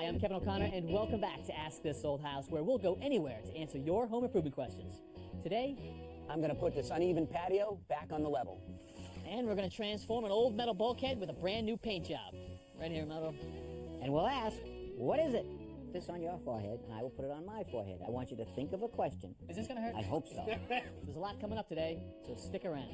I'm Kevin O'Connor, and welcome back to Ask This Old House, where we'll go anywhere to answer your home improvement questions. Today, I'm going to put this uneven patio back on the level. and we're going to transform an old metal bulkhead with a brand new paint job. Right here, Moto. And we'll ask, what is it? This on your forehead, and I will put it on my forehead. I want you to think of a question. Is this going to hurt? I hope so. There's a lot coming up today, so stick around.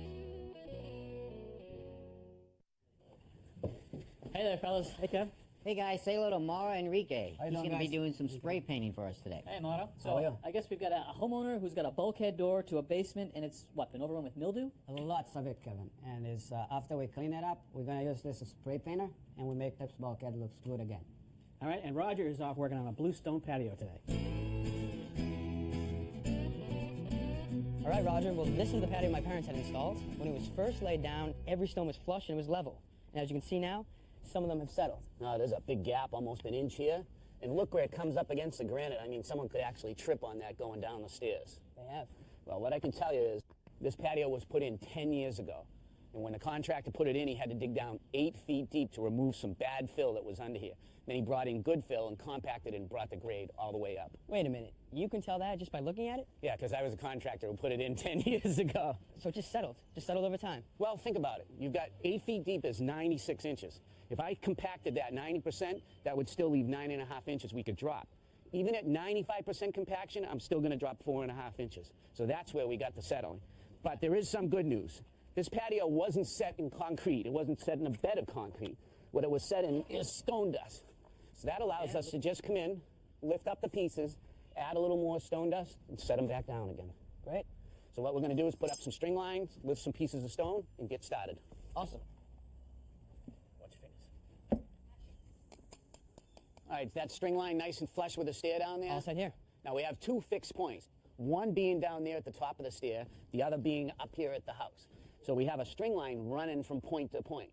Hey there, fellas. Hey, Kev. Hey guys, say hello to Mara Enrique. How you He's doing, going to be guys? doing some spray painting for us today. Hey, Moto. How are So, you? I guess we've got a homeowner who's got a bulkhead door to a basement, and it's, what, been overrun with mildew? Lots of it, Kevin. And it's after we clean it up, we're gonna use this as spray painter, and we make this bulkhead looks good again. All right, and Roger is off working on a bluestone patio today. All right, Roger, well, this is the patio my parents had installed. When it was first laid down, every stone was flush and it was level. And as you can see now, some of them have settled. Now, there's a big gap, almost an inch here. And look where it comes up against the granite. I mean, someone could actually trip on that going down the stairs. They have. Well, what I can tell you is this patio was put in 10 years ago. And when the contractor put it in, he had to dig down 8 feet deep to remove some bad fill that was under here. Then he brought in good fill and compacted it and brought the grade all the way up. Wait a minute, you can tell that just by looking at it? Yeah, because I was a contractor who put it in 10 years ago. So it just settled over time. Well, think about it. You've got 8 feet deep is 96 inches. If I compacted that 90%, that would still leave 9.5 inches we could drop. Even at 95% compaction, I'm still going to drop 4.5 inches. So that's where we got the settling. But there is some good news. This patio wasn't set in concrete. It wasn't set in a bed of concrete. What it was set in is stone dust. So that allows us to just come in, lift up the pieces, add a little more stone dust, and set them back down again. Great. So what we're going to do is put up some string lines, lift some pieces of stone, and get started. Awesome. Watch your fingers. All right, is that string line nice and flush with the stair down there? All set here. Now we have 2 fixed points, one being down there at the top of the stair, the other being up here at the house. So we have a string line running from point to point.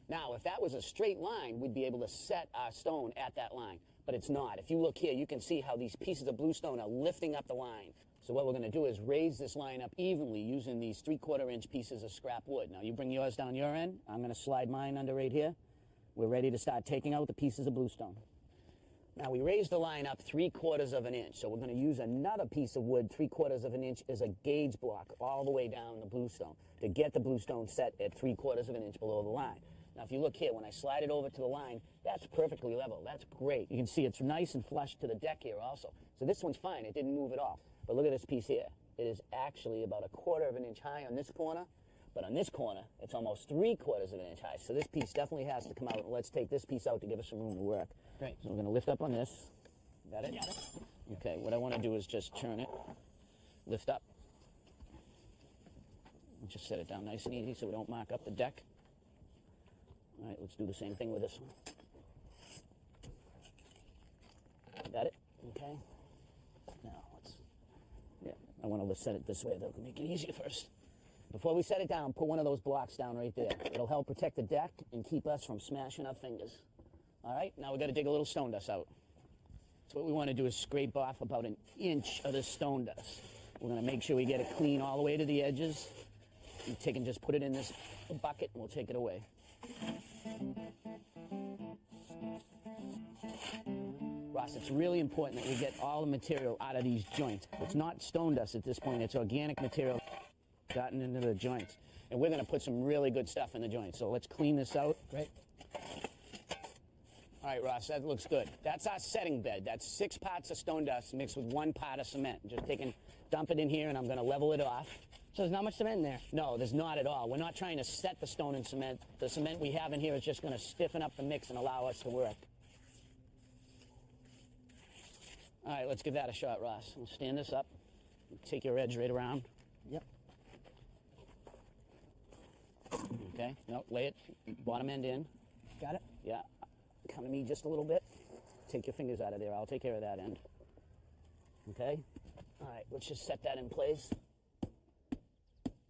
Now, if that was a straight line, we'd be able to set our stone at that line, but it's not. If you look here, you can see how these pieces of bluestone are lifting up the line. So what we're going to do is raise this line up evenly using these 3/4 inch pieces of scrap wood. Now, you bring yours down your end. I'm going to slide mine under right here. We're ready to start taking out the pieces of bluestone. Now, we raised the line up 3/4 of an inch, so we're going to use another piece of wood 3/4 of an inch as a gauge block all the way down the bluestone to get the bluestone set at 3/4 of an inch below the line. Now, if you look here, when I slide it over to the line, that's perfectly level. That's great. You can see it's nice and flush to the deck here also. So this one's fine. It didn't move at all. But look at this piece here. It is actually about 1/4 of an inch high on this corner, but on this corner, it's almost 3/4 of an inch high. So this piece definitely has to come out. Let's take this piece out to give us some room to work. Great. So we're going to lift up on this. Got it? Okay, what I want to do is just turn it, lift up. Just set it down nice and easy so we don't mark up the deck. All right, let's do the same thing with this one. Got it? Okay. Now, I want to set it this way, though, to make it easier first. Before we set it down, put one of those blocks down right there. It'll help protect the deck and keep us from smashing our fingers. All right, now we got to dig a little stone dust out. So what we want to do is scrape off about 1 inch of this stone dust. We're going to make sure we get it clean all the way to the edges. You take and just put it in this bucket, and we'll take it away. Ross, it's really important that we get all the material out of these joints. It's not stone dust at this point, it's organic material gotten into the joints. And we're going to put some really good stuff in the joints. So let's clean this out. Great. All right, Ross, that looks good. That's our setting bed. That's 6 parts of stone dust mixed with 1 part of cement. Just dump it in here, and I'm going to level it off. So there's not much cement in there? No, there's not at all. We're not trying to set the stone in cement. The cement we have in here is just going to stiffen up the mix and allow us to work. All right, let's give that a shot, Ross. We'll stand this up. Take your edge right around. Yep. Okay, no, lay it bottom end in. Got it? Yeah, come to me just a little bit. Take your fingers out of there. I'll take care of that end. Okay? All right, let's just set that in place.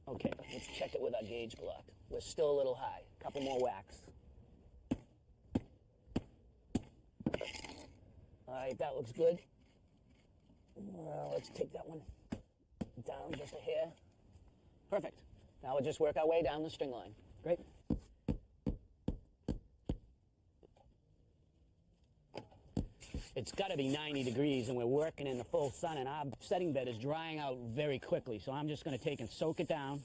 Okay, let's check it with our gauge block. We're still a little high. Couple more whacks. All right, that looks good. Let's take that one down just a hair. Perfect. Now we'll just work our way down the string line. Great. it's got to be 90 degrees, and we're working in the full sun, and our setting bed is drying out very quickly. So I'm just going to take and soak it down.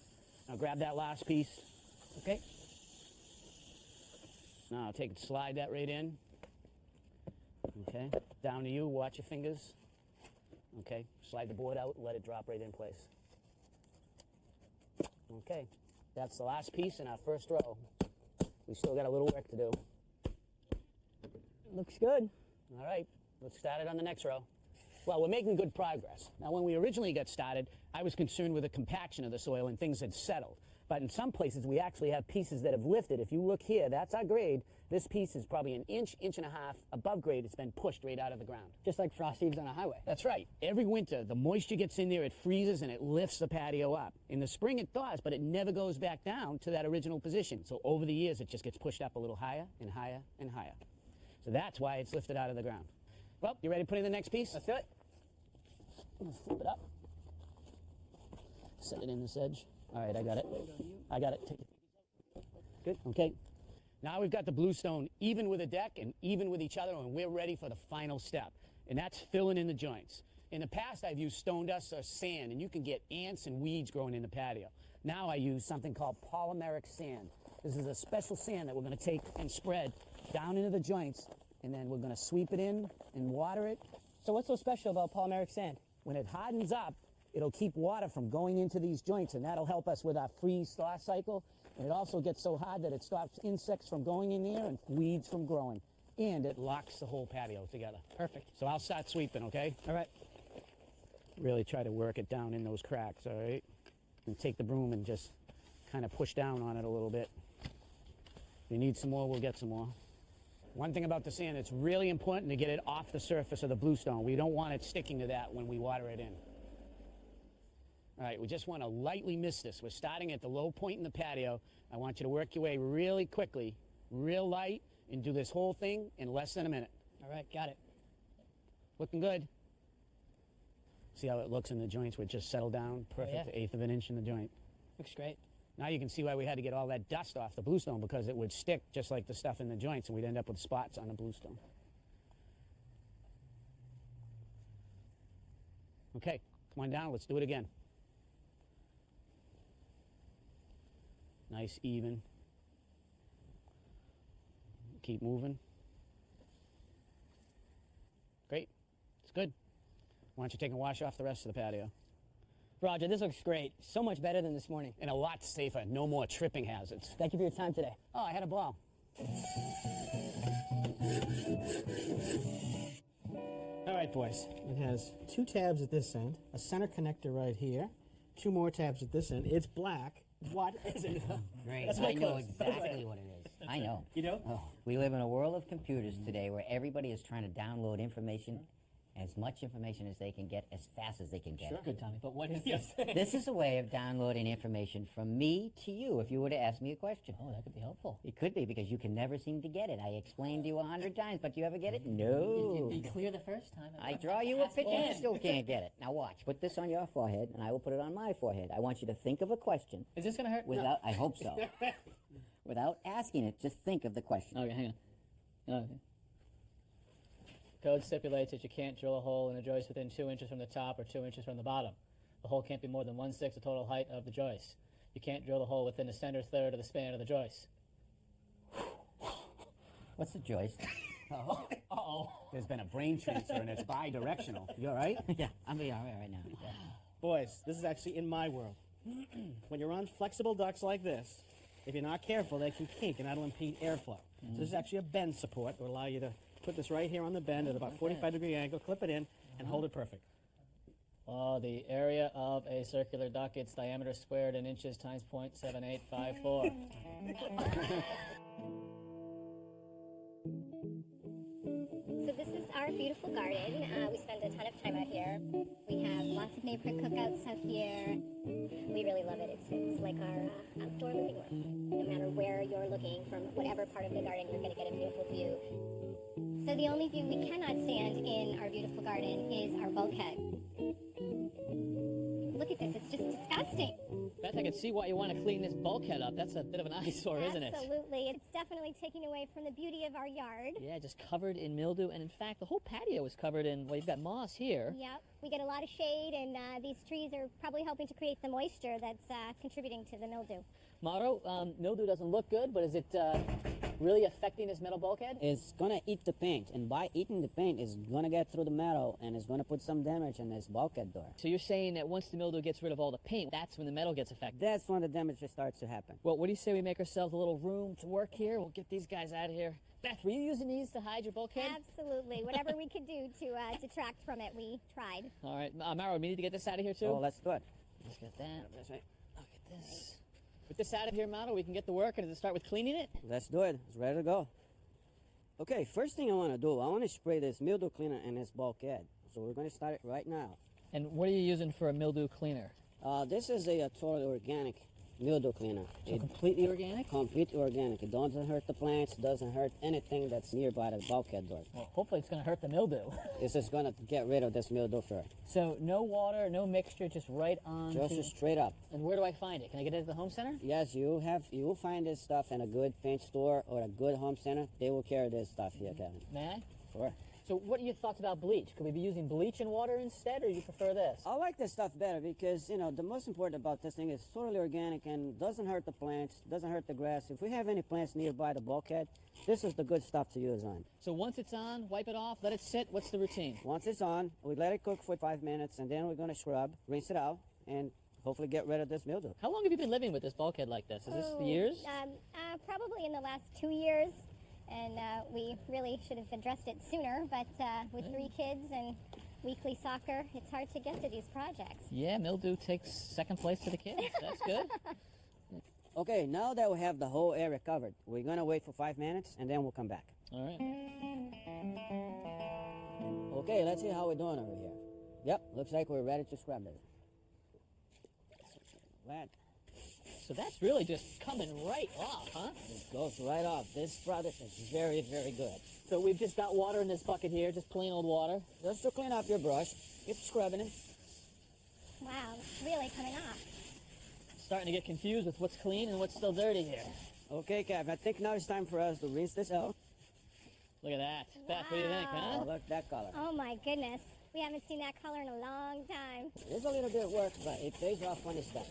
I'll grab that last piece. Okay. Now I'll take and slide that right in. Okay, down to you, watch your fingers. Okay, slide the board out, let it drop right in place. Okay, that's the last piece in our first row. We still got a little work to do. Looks good. All right, let's start it on the next row. Well, we're making good progress. Now, when we originally got started, I was concerned with the compaction of the soil and things had settled. But in some places, we actually have pieces that have lifted. If you look here, that's our grade. This piece is probably an inch, inch and a half above grade. It's been pushed right out of the ground. Just like frost heaves on a highway. That's right. Every winter, the moisture gets in there, it freezes, and it lifts the patio up. In the spring, it thaws, but it never goes back down to that original position. So over the years, it just gets pushed up a little higher and higher and higher. So that's why it's lifted out of the ground. Well, you ready to put in the next piece? Let's do it. Flip it up. Set it in this edge. All right, I got it. I got it. Take it. Good. Okay. Now we've got the bluestone even with a deck and even with each other, and we're ready for the final step, and that's filling in the joints. In the past, I've used stone dust or sand, and you can get ants and weeds growing in the patio. Now I use something called polymeric sand. This is a special sand that we're going to take and spread down into the joints, and then we're going to sweep it in and water it. So what's so special about polymeric sand? When it hardens up, it'll keep water from going into these joints, and that'll help us with our freeze-thaw cycle. And it also gets so hard that it stops insects from going in there and weeds from growing. And it locks the whole patio together. Perfect. So I'll start sweeping, okay? All right. Really try to work it down in those cracks, all right? And take the broom and just kind of push down on it a little bit. If you need some more, we'll get some more. One thing about the sand, it's really important to get it off the surface of the bluestone. We don't want it sticking to that when we water it in. All right, we just want to lightly mist this. We're starting at the low point in the patio. I want you to work your way really quickly, real light, and do this whole thing in less than a minute. All right, got it. Looking good. See how it looks in the joints? We're just settled down, perfect, yeah. 1/8 of an inch in the joint. Looks great. Now you can see why we had to get all that dust off the bluestone, because it would stick just like the stuff in the joints, and we'd end up with spots on the bluestone. Okay, come on down, let's do it again. Nice, even. Keep moving. Great, it's good. Why don't you take and wash off the rest of the patio? Roger, this looks great. So much better than this morning. And a lot safer, no more tripping hazards. Thank you for your time today. Oh, I had a ball. All right, boys. It has 2 tabs at this end, a center connector right here, 2 more tabs at this end. It's black. What is it? Great. That's my I know clothes. exactly what it is. I know. You know? Oh, we live in a world of computers today where everybody is trying to download information, as much information as they can get, as fast as they can get. Sure. Good, Tommy, but what is this? This is a way of downloading information from me to you if you were to ask me a question. Oh, that could be helpful. It could be, because you can never seem to get it. I explained to you 100 times, but do you ever get it? No. You'd be clear the first time. I draw you a Ask picture and you again. still can't get it. Now watch. Put this on your forehead, and I will put it on my forehead. I want you to think of a question Is this going to hurt? without, I hope so, without asking it, just think of the question. Okay, hang on. Okay. Code stipulates that you can't drill a hole in a joist within 2 inches from the top or 2 inches from the bottom. The hole can't be more than 1/6 the total height of the joist. You can't drill the hole within the center third of the span of the joist. What's the joist? Uh-oh. There's been a brain transfer, and it's bi-directional. You all right? Yeah, I'm being all right now. Yeah. Boys, this is actually in my world. When you're on flexible ducts like this, if you're not careful, they can kink, and that'll impede airflow. So this is actually a bend support that will allow you to put this right here on the bend at about 45-degree angle, clip it in, and hold it perfect. Oh, the area of a circular duct, its diameter squared in inches times 0.7854. So this is our beautiful garden. We spend a ton of time out here. We have lots of neighborhood cookouts out here. We really love it. It's like our outdoor living room. No matter where you're looking, from whatever part of the garden, you're going to get a beautiful view. So the only view we cannot stand in our beautiful garden is our bulkhead. Look at this, it's just disgusting. Beth, I can see why you want to clean this bulkhead up. That's a bit of an eyesore, isn't it? Absolutely, it's definitely really taking away from the beauty of our yard. Yeah, just covered in mildew. And in fact, the whole patio is covered in, well, you've got moss here. Yep, we get a lot of shade, and these trees are probably helping to create the moisture that's contributing to the mildew. Mauro, mildew doesn't look good, but is it really affecting this metal bulkhead? It's gonna eat the paint, and by eating the paint, it's gonna get through the metal, and it's gonna put some damage in this bulkhead door. So you're saying that once the mildew gets rid of all the paint, that's when the metal gets affected? That's when the damage starts to happen. Well, what do you say we make ourselves a little room to work here? We'll get these guys out of here. Beth, were you using these to hide your bulkhead? Absolutely. Whatever we could do to detract from it, we tried. All right, Mauro, we need to get this out of here too? Oh, let's do it. Let's get that. That's right. Look at this. With this out of here, Mauro, we can get to work, and does it start with cleaning it? Let's do it. It's ready to go. Okay, first thing I want to do, I want to spray this mildew cleaner in this bulkhead. So we're going to start it right now. And what are you using for a mildew cleaner? This is a totally organic mildew cleaner. So completely organic? Completely organic. It doesn't hurt the plants, doesn't hurt anything that's nearby the bulkhead door. Well, hopefully it's going to hurt the mildew. This is going to get rid of this mildew first. So no water, no mixture, just right on. Just straight up. And where do I find it? Can I get it at the home center? Yes, you will find this stuff in a good paint store or a good home center. They will carry this stuff here, Kevin. May I? Sure. So what are your thoughts about bleach? Could we be using bleach and water instead, or you prefer this? I like this stuff better because, you know, the most important about this thing is totally organic and doesn't hurt the plants, doesn't hurt the grass. If we have any plants nearby the bulkhead, this is the good stuff to use on. So once it's on, wipe it off, let it sit. What's the routine? Once it's on, we let it cook for 5 minutes, and then we're going to scrub, rinse it out, and hopefully get rid of this mildew. How long have you been living with this bulkhead like this? Is this years? Probably in the last 2 years. And we really should have addressed it sooner, but with 3 kids and weekly soccer, it's hard to get to these projects. Yeah, mildew takes second place to the kids. That's good. Okay, now that we have the whole area covered, we're going to wait for 5 minutes, and then we'll come back. All right. Okay, let's see how we're doing over here. Yep, looks like we're ready to scrub it. Wet. So that's really just coming right off, huh? It goes right off. This product is very, very good. So we've just got water in this bucket here, just plain old water. Just to clean up your brush, keep scrubbing it. Wow, it's really coming off. Starting to get confused with what's clean and what's still dirty here. Okay, Kev, I think now it's time for us to rinse this out. Look at that. Beth, what do you think, huh? Oh, look at that color. Oh my goodness. We haven't seen that color in a long time. It's a little bit of work, but it pays off when it's done.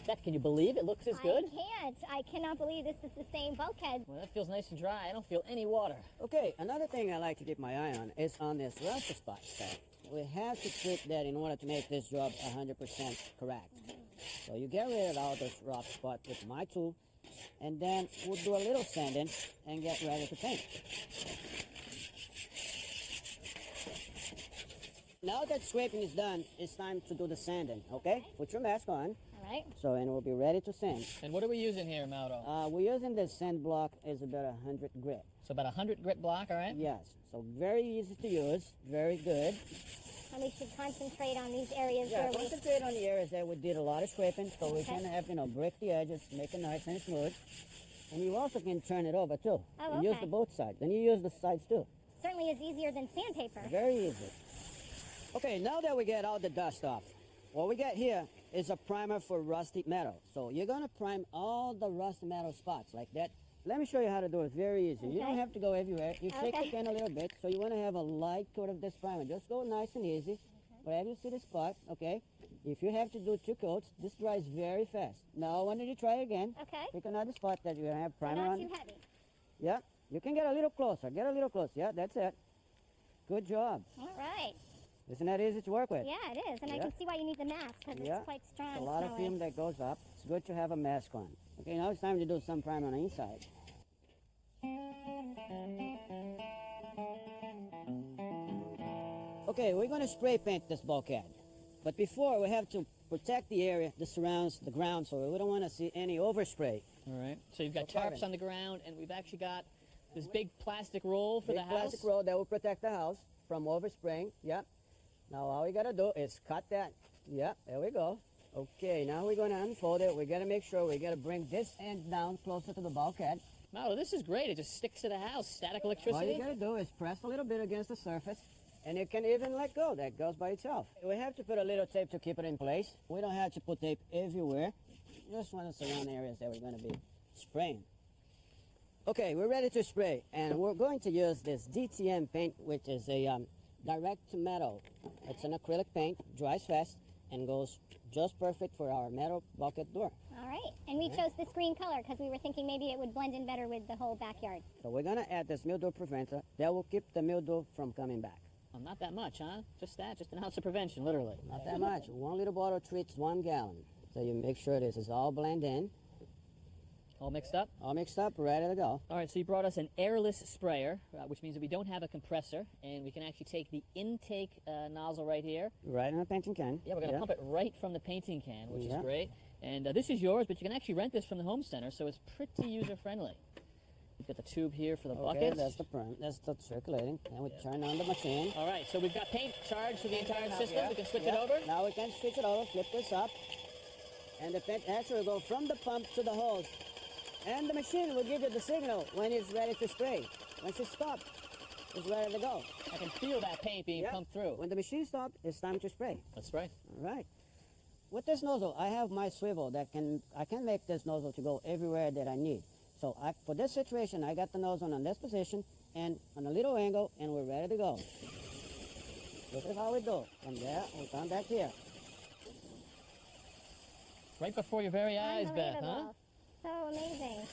Beth, can you believe it looks as good? I can't. I cannot believe this is the same bulkhead. Well, that feels nice and dry. I don't feel any water. Okay, another thing I like to keep my eye on is on this rust spot. We have to treat that in order to make this job 100% correct. So you get rid of all this rough spot with my tool, and then we'll do a little sanding and get ready to paint. Now that scraping is done, it's time to do the sanding, okay? Put your mask on. All right. So, and we'll be ready to sand. And what are we using here, Mauro? We're using the sand block is about 100 grit. So about 100 grit block, all right? Yes, so very easy to use, very good. And we should concentrate on these areas Yeah, where we... concentrate on the areas that we did a lot of scraping, so we Okay. can have, break the edges, make it nice and smooth. And you also can turn it over too. Oh, You use okay. the both sides. Then you use the sides too. Certainly is easier than sandpaper. Very easy. Okay, now that we get all the dust off, what we got here is a primer for rusty metal. So you're gonna prime all the rusty metal spots like that. Let me show you how to do it. Very easy. You don't Okay. have to go everywhere. You shake the Okay. can a little bit. So you want to have a light coat of this primer. Just go nice and easy. Wherever you see the spot, okay? If you have to do 2 coats, this dries very fast. Now, why don't you try again? Okay. Pick another spot that you're gonna have primer Not on. too heavy. Yeah, you can get a little closer. Get a little closer. Yeah, that's it. Good job. All right. Isn't that easy to work with? Yeah, it is. And I Yeah. can see why you need the mask, because Yeah. it's quite strong. A lot of smelling. fume that goes up. It's good to have a mask on. Okay, now it's time to do some primer on the inside. Okay, we're going to spray paint this bulkhead. But before, we have to protect the area that surrounds the ground, so we don't want to see any overspray. All right. So you've got So tarps carbon. on the ground, and we've actually got this big plastic roll for Big the house. plastic roll that will protect the house from overspraying. Yep. Now all we got to do is cut that. Yep, there we go. Okay, now we're going to unfold it. We got to make sure we got to bring this end down closer to the bulkhead. Mauro, this is great. It just sticks to the house. Static All electricity. you got to do is press a little bit against the surface, and you can even let go. That goes by itself. We have to put a little tape to keep it in place. We don't have to put tape everywhere. Just want to surround areas that we're going to be spraying. Okay, we're ready to spray, and we're going to use this DTM paint, which is a direct to metal. It's an acrylic paint, dries fast, and goes just perfect for our metal bucket door. All right. And we chose this green color because we were thinking maybe it would blend in better with the whole backyard. So we're gonna add this mildew preventer that will keep the mildew from coming back. Well, not that much, huh? Just that, just an ounce of prevention, literally. Not that much. 1 liter bottle treats 1 gallon. So you make sure this is all blend in, All mixed up? all mixed up, ready to go. All right, so you brought us an airless sprayer, which means that we don't have a compressor, and we can actually take the intake nozzle right here. Right in the painting can. Yeah, we're going to pump it right from the painting can, which is Yeah. great. And this is yours, but you can actually rent this from the home center, so it's pretty user-friendly. We've got the tube here for the Okay, buckets. that's the circulating. And we turn on the machine. All right, so we've got paint charged for the entire system. We can switch it Yeah. over. Now we can switch it over, flip this up, and the paint actually will go from the pump to the hose. And the machine will give you the signal when it's ready to spray. Once you stop, it's ready to go. I can feel that paint being Yeah. pumped through. When the machine stops, it's time to spray. Let's spray. All right. With this nozzle, I have my swivel that I can make this nozzle to go everywhere that I need. So for this situation, I got the nozzle on this position and on a little angle, and we're ready to go. Look at how we do. From there, we come back here. Right before your very eyes, Beth, huh? Unbelievable. So amazing.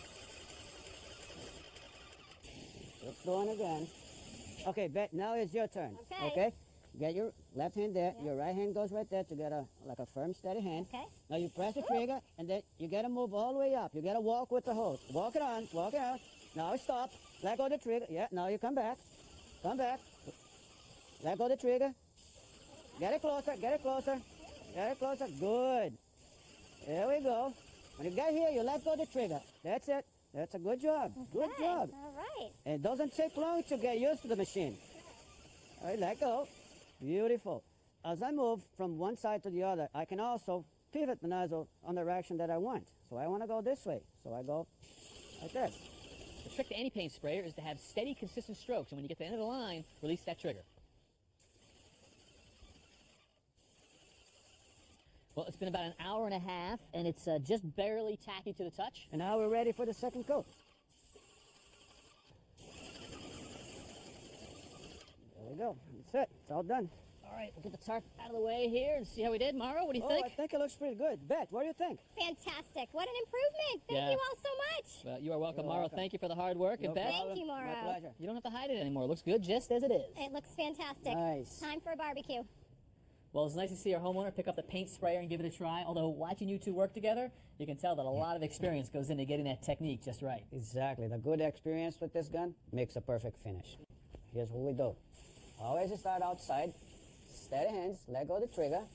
Let's go on again. Okay, Beth, now it's your turn. Okay. Get your left hand there. Your right hand goes right there to get like a firm, steady hand. Okay. Now you press the trigger, and then you gotta move all the way up. You gotta walk with the hose. Walk it on, walk it on. Now stop. Let go the trigger. Yeah, now you come back. Come back. Let go the trigger. Get it closer, get it closer. Get it closer. Good. There we go. When you get here, you let go the trigger. That's it. That's a good job. Good Okay. job. All right. It doesn't take long to get used to the machine. All right, let go. Beautiful. As I move from one side to the other, I can also pivot the nozzle on the direction that I want. So I want to go this way. So I go like this. The trick to any paint sprayer is to have steady, consistent strokes, and when you get to the end of the line, release that trigger. Well, it's been about an hour and a half, and it's just barely tacky to the touch. And now we're ready for the second coat. There we go. That's it. It's all done. All right, we'll get the tarp out of the way here and see how we did. Mara, what do you Oh, think? I think it looks pretty good. Beth, what do you think? Fantastic. What an improvement. Thank Yeah. you all so much. Well, you are welcome, You're Mara. welcome. Thank you for the hard work. No And Beth, Thank you, My Mauro. pleasure. you don't have to hide it anymore. It looks good just as it is. It looks fantastic. Nice. Time for a barbecue. Well, it's nice to see our homeowner pick up the paint sprayer and give it a try. Although watching you two work together, you can tell that a lot of experience goes into getting that technique just right. Exactly. The good experience with this gun makes a perfect finish. Here's what we do. Always start outside, steady hands, let go of the trigger,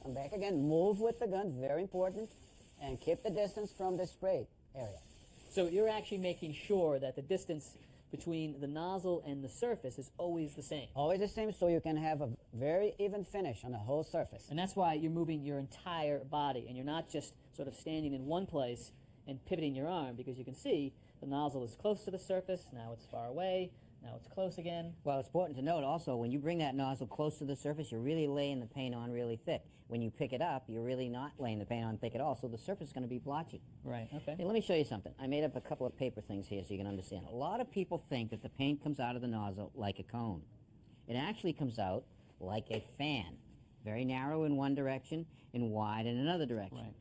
come back again, move with the gun, very important, and keep the distance from the spray area. So you're actually making sure that the distance between the nozzle and the surface is always the same. Always the same so you can have a very even finish on the whole surface. And that's why you're moving your entire body, and you're not just sort of standing in one place and pivoting your arm, because you can see the nozzle is close to the surface, now it's far away, now it's close again. Well, it's important to note also, when you bring that nozzle close to the surface, you're really laying the paint on really thick. When you pick it up, you're really not laying the paint on thick at all, so the surface is going to be blotchy. Right, okay. Hey, let me show you something. I made up a couple of paper things here so you can understand. A lot of people think that the paint comes out of the nozzle like a cone. It actually comes out like a fan, very narrow in one direction and wide in another direction. Right.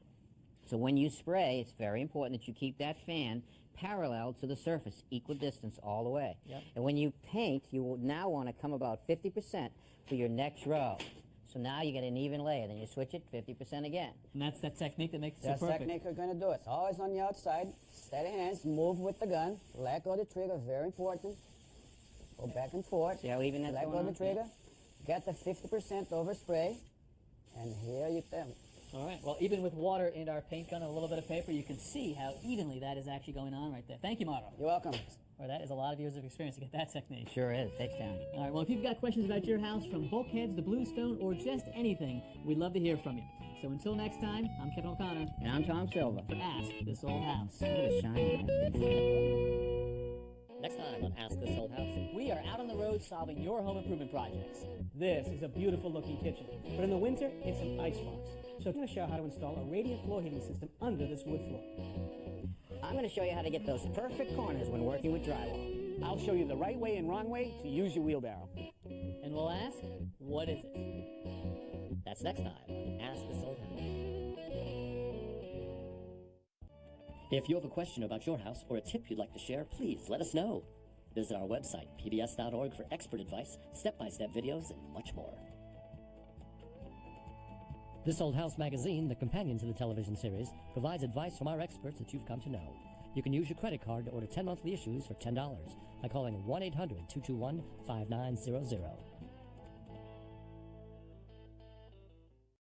So when you spray, it's very important that you keep that fan parallel to the surface, equal distance all the way. Yep. And when you paint, you will now want to come about 50% for your next row. So now you get an even layer. Then you switch it 50% again. And that's that technique that makes it so That's the perfect. technique we're going to do. It's always on the outside, steady hands, move with the gun, let go of the trigger, very important. Go back and forth. See how even that's Let go going of the on? trigger, get the 50% overspray, and here you go. All right, well, even with water in our paint gun and a little bit of paper, you can see how evenly that is actually going on right there. Thank you, Mauro. You're welcome. Or that is a lot of years of experience to get that technique. Sure is. Takes time. All right, well, if you've got questions about your house, from bulkheads to bluestone or just anything, we'd love to hear from you. So until next time, I'm Kevin O'Connor And I'm Tom Silva. for Ask This Old House. Look at the shine on that thing. Next time on Ask This Old House, we are out on the road solving your home improvement projects. This is a beautiful looking kitchen, but in the winter, it's an icebox. So I'm going to show how to install a radiant floor heating system under this wood floor. I'm going to show you how to get those perfect corners when working with drywall. I'll show you the right way and wrong way to use your wheelbarrow. And we'll ask, what is it? That's next time on Ask This Old House. If you have a question about your house or a tip you'd like to share, please let us know. Visit our website, pbs.org, for expert advice, step-by-step videos, and much more. This Old House magazine, the companion to the television series, provides advice from our experts that you've come to know. You can use your credit card to order 10 monthly issues for $10 by calling 1-800-221-5900.